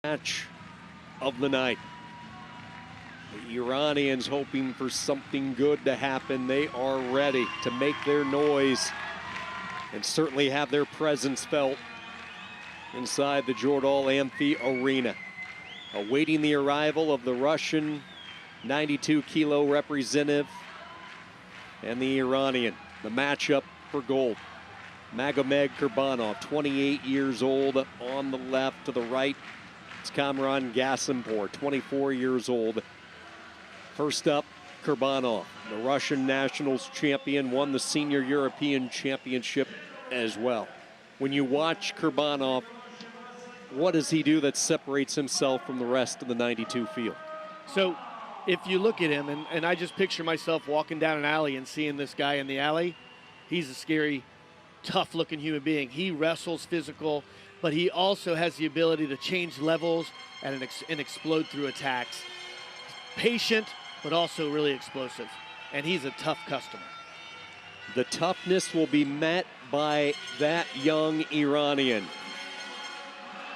match of the night. The Iranians hoping for something good to happen. They are ready to make their noise and certainly have their presence felt inside the Jordal Amphi Arena. Awaiting the arrival of the Russian 92-kilo representative and the Iranian. The matchup for gold. Magomed Gurbanov, 28 years old, on the left. To the right, it's Kamran Ghorban, 24 years old. First up, Gurbanov, the Russian nationals champion, won the senior European championship as well. When you watch Gurbanov, what does he do that separates himself from the rest of the 92 field? So if you look at him, and I just picture myself walking down an alley and seeing this guy in the alley, he's a scary, tough-looking human being. He wrestles physical, but he also has the ability to change levels and explode through attacks. Patient, but also really explosive, and he's a tough customer. The toughness will be met by that young Iranian.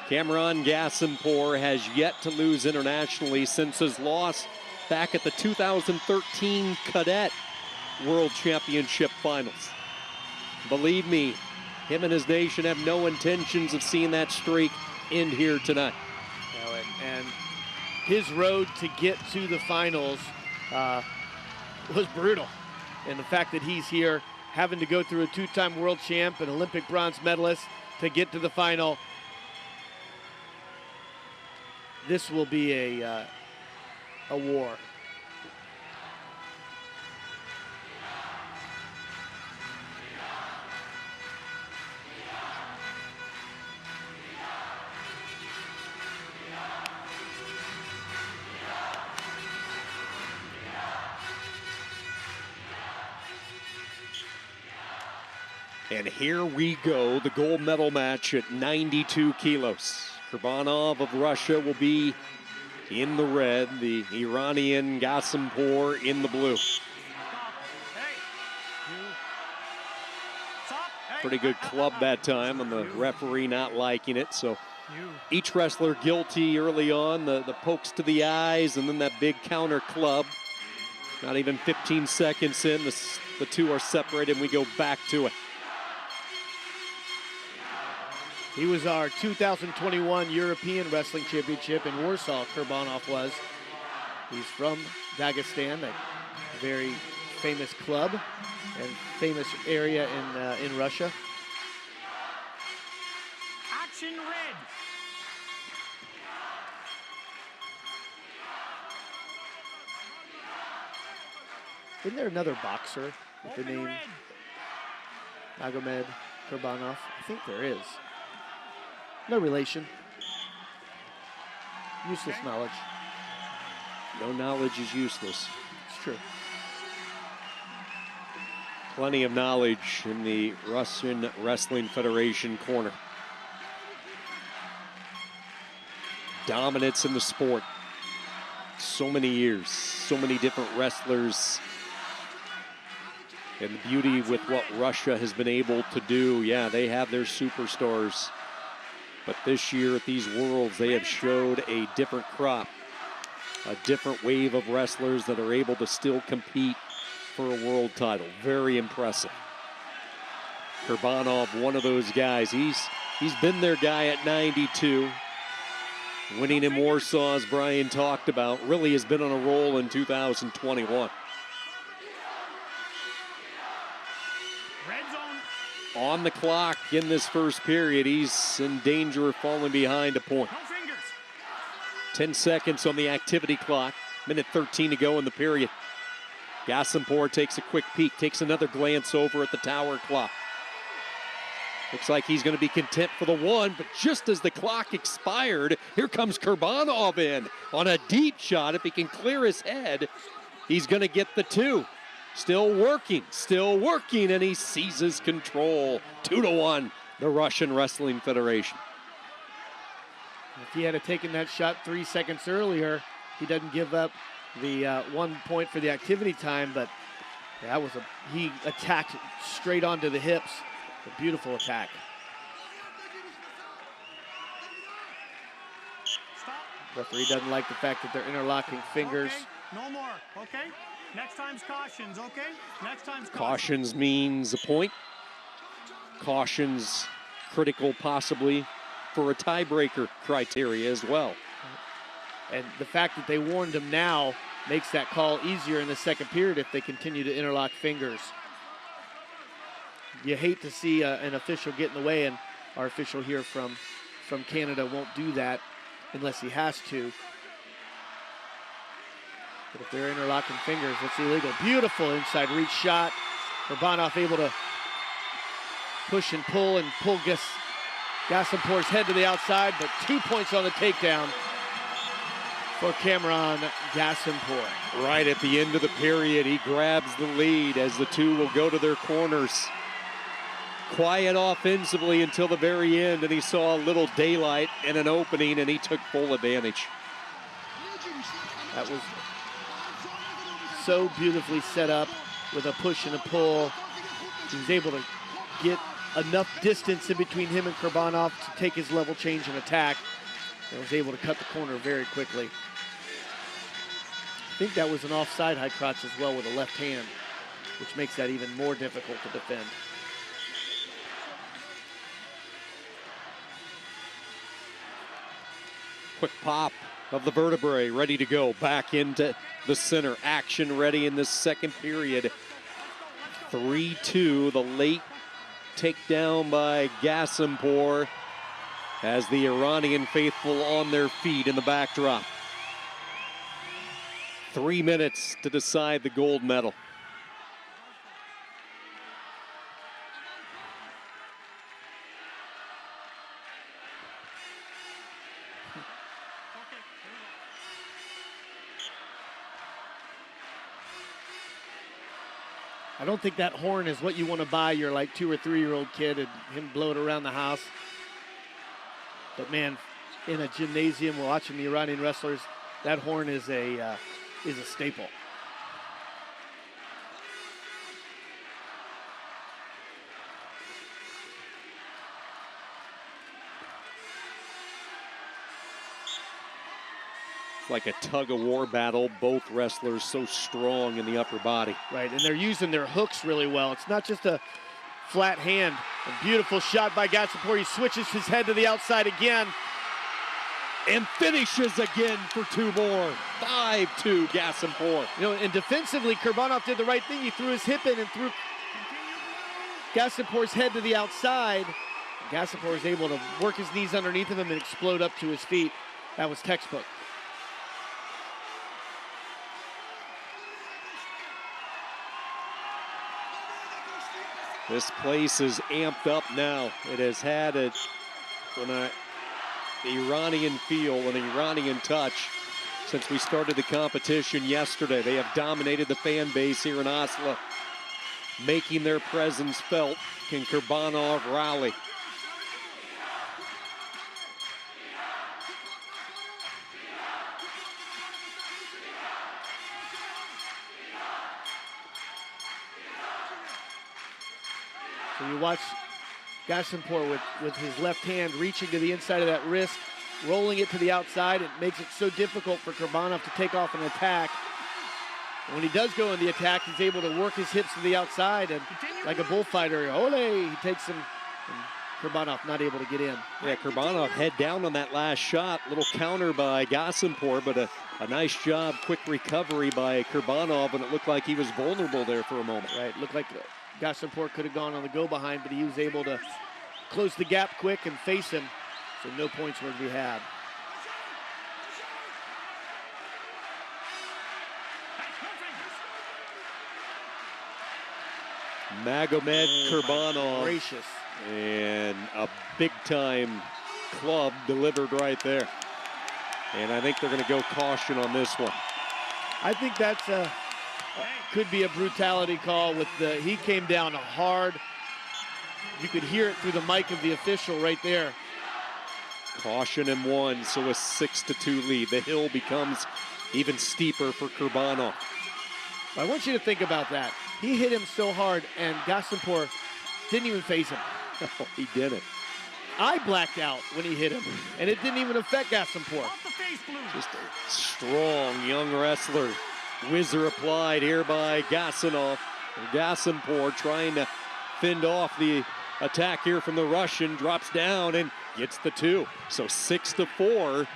Kamran Ghorban has yet to lose internationally since his loss back at the 2013 Cadet World Championship Finals. Believe me, him and his nation have no intentions of seeing that streak end here tonight. And his road to get to the finals was brutal. And the fact that he's here having to go through a two-time world champ and Olympic bronze medalist to get to the final, this will be a war. And here we go, the gold medal match at 92 kilos. Gurbanov of Russia will be in the red, the Iranian Ghasempur in the blue. Pretty good club that time, and the referee not liking it. So each wrestler guilty early on, the pokes to the eyes, and then that big counter club. Not even 15 seconds in, the two are separated, and we go back to it. He was our 2021 European Wrestling Championship in Warsaw, Gurbanov was. He's from Dagestan, a very famous club and famous area in Russia. Action red. Isn't there another boxer with the name Magomed Gurbanov? I think there is. No relation. Useless knowledge. No knowledge is useless. It's true. Plenty of knowledge in the Russian Wrestling Federation corner. Dominance in the sport. So many years, so many different wrestlers. And the beauty with what Russia has been able to do, yeah, they have their superstars. But this year at these Worlds, they have showed a different crop, a different wave of wrestlers that are able to still compete for a world title. Very impressive. Gurbanov, one of those guys. He's been their guy at 92. Winning in Warsaw, as Brian talked about, really has been on a roll in 2021. On the clock in this first period, he's in danger of falling behind a point. 10 seconds on the activity clock, minute 13 to go in the period. Ghasempur takes a quick peek, takes another glance over at the tower clock. Looks like he's going to be content for the one, but just as the clock expired, here comes Gurbanov in on a deep shot. If he can clear his head, he's going to get the two. Still working, and he seizes control. 2-1, the Russian Wrestling Federation. If he had taken that shot 3 seconds earlier, he doesn't give up the 1 point for the activity time, but that was he attacked straight onto the hips. A beautiful attack. Referee doesn't like the fact that they're interlocking fingers. Okay, no more, okay? Next time's cautions, okay? Next time's Cautions means a point. Cautions critical possibly for a tiebreaker criteria as well. And the fact that they warned him now makes that call easier in the second period if they continue to interlock fingers. You hate to see an official get in the way, and our official here from Canada won't do that unless he has to. But if they're interlocking fingers, it's illegal. Beautiful inside reach shot. Kurbanov able to push and pull Ghasempour's head to the outside, but 2 points on the takedown for Kamran Ghorban. Right at the end of the period, he grabs the lead as the two will go to their corners. Quiet offensively until the very end, and he saw a little daylight and an opening, and he took full advantage. That was so beautifully set up with a push and a pull. He was able to get enough distance in between him and Kurbanov to take his level change and attack, and was able to cut the corner very quickly. I think that was an offside high crotch as well with a left hand, which makes that even more difficult to defend. Quick pop of the vertebrae, ready to go back into the center. Action ready in this second period. 3-2, the late takedown by Ghassempour has the Iranian faithful on their feet in the backdrop. 3 minutes to decide the gold medal. I don't think that horn is what you want to buy your like 2 or 3 year old kid and him blow it around the house. But man, in a gymnasium watching the Iranian wrestlers, that horn is a staple. Like a tug-of-war battle, both wrestlers so strong in the upper body. Right, and they're using their hooks really well. It's not just a flat hand. A beautiful shot by Ghassempour. He switches his head to the outside again. And finishes again for 2 more. 5-2 Ghassempour. You know, and defensively, Kurbanov did the right thing. He threw his hip in and threw Ghassempour's head to the outside. Ghassempour was able to work his knees underneath of him and explode up to his feet. That was textbook. This place is amped up now. It has had an Iranian feel, an Iranian touch since we started the competition yesterday. They have dominated the fan base here in Oslo, making their presence felt. Can Kurbanov rally? So you watch Ghassempour with his left hand reaching to the inside of that wrist, rolling it to the outside. It makes it so difficult for Kurbanov to take off an attack. And when he does go in the attack, he's able to work his hips to the outside, and like a bullfighter, ole, he takes him, and Kurbanov not able to get in. Yeah, Kurbanov head down on that last shot. Little counter by Ghassempour, but a nice job, quick recovery by Kurbanov, and it looked like he was vulnerable there for a moment. Right, looked like Ghassempour could have gone on the go behind, but he was able to close the gap quick and face him, so no points were to be had. Magomed Gurbanov. Gracious. And a big-time club delivered right there. And I think they're going to go caution on this one. I think that's could be a brutality call. With he came down hard. You could hear it through the mic of the official right there. Caution and 1, so a 6-2 lead. The hill becomes even steeper for Gurbanov. I want you to think about that. He hit him so hard, and Ghassempour didn't even face him. No, he didn't. I blacked out when he hit him, and it didn't even affect Ghasempour. Off the face blue. Just a strong young wrestler. Whizzer applied here by Ghasempour trying to fend off the attack here from the Russian. Drops down and gets the 2. So 6-4.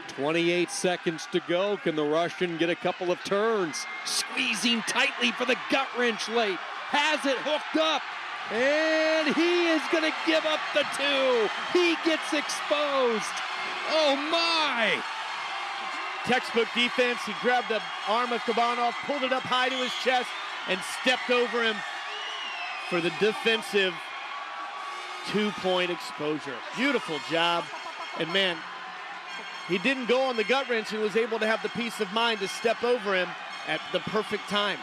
28 seconds to go. Can the Russian get a couple of turns? Squeezing tightly for the gut wrench late. Has it hooked up. And he is going to give up the 2. He gets exposed. Oh my! Textbook defense. He grabbed the arm of Kurbanov, pulled it up high to his chest, and stepped over him for the defensive 2-point exposure. Beautiful job. And man, he didn't go on the gut wrench and was able to have the peace of mind to step over him at the perfect time.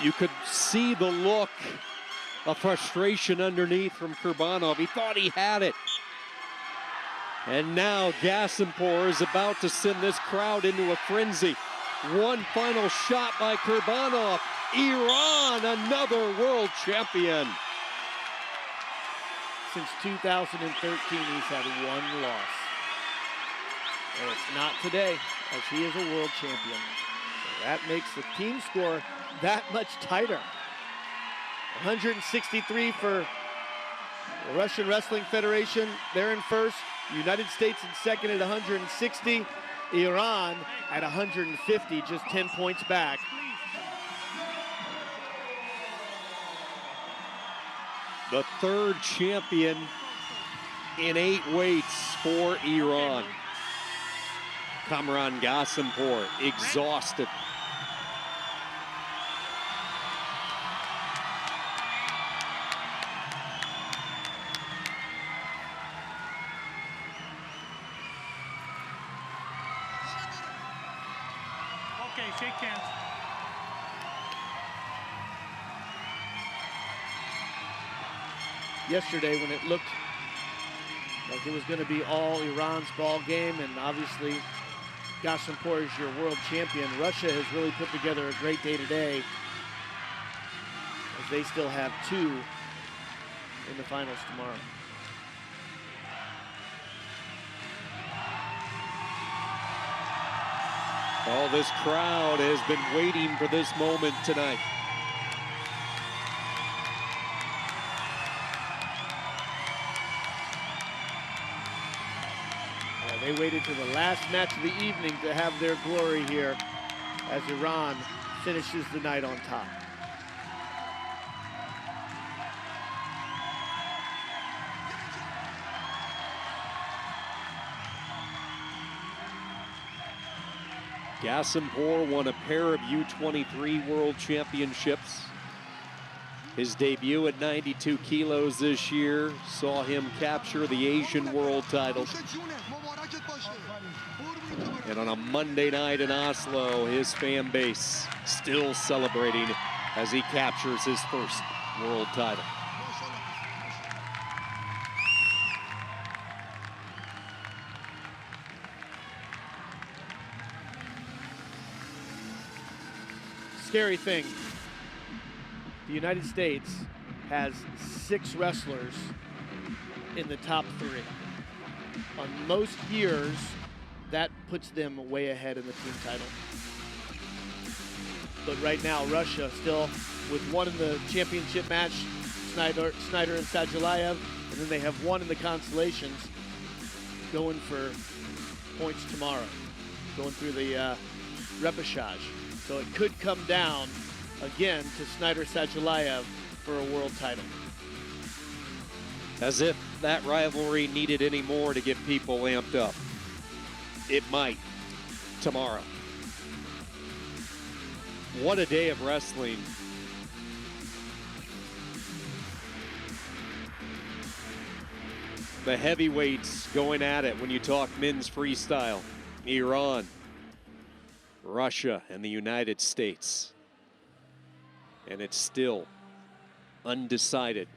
You could see the look of frustration underneath from Kurbanov. He thought he had it. And now Ghasempour is about to send this crowd into a frenzy. One final shot by Kurbanov. Iran, another world champion. Since 2013, he's had 1 loss. And it's not today, as he is a world champion. So that makes the team score that much tighter. 163 for the Russian Wrestling Federation. They're in first. United States in second at 160. Iran at 150, just 10 points back. The 3rd champion in 8 weights for Iran. Kamran Ghorban, exhausted. Okay, shake hands. Yesterday, when it looked like it was going to be all Iran's ball game, and obviously Ghasempour is your world champion, Russia has really put together a great day today, as they still have 2 in the finals tomorrow. Oh, this crowd has been waiting for this moment tonight. They waited to the last match of the evening to have their glory here as Iran finishes the night on top. Ghasempour won a pair of U23 World Championships. His debut at 92 kilos this year saw him capture the Asian World title. And on a Monday night in Oslo, his fan base still celebrating as he captures his first world title. Scary thing, the United States has 6 wrestlers in the top 3. On most years, that puts them way ahead in the team title. But right now, Russia still with 1 in the championship match, Snyder and Sajalayev, and then they have 1 in the consolations, going for points tomorrow, going through the repechage. So it could come down again to Snyder Sajalayev for a world title. As if that rivalry needed any more to get people amped up. It might tomorrow. What a day of wrestling. The heavyweights going at it when you talk men's freestyle. Iran, Russia, and the United States. And it's still undecided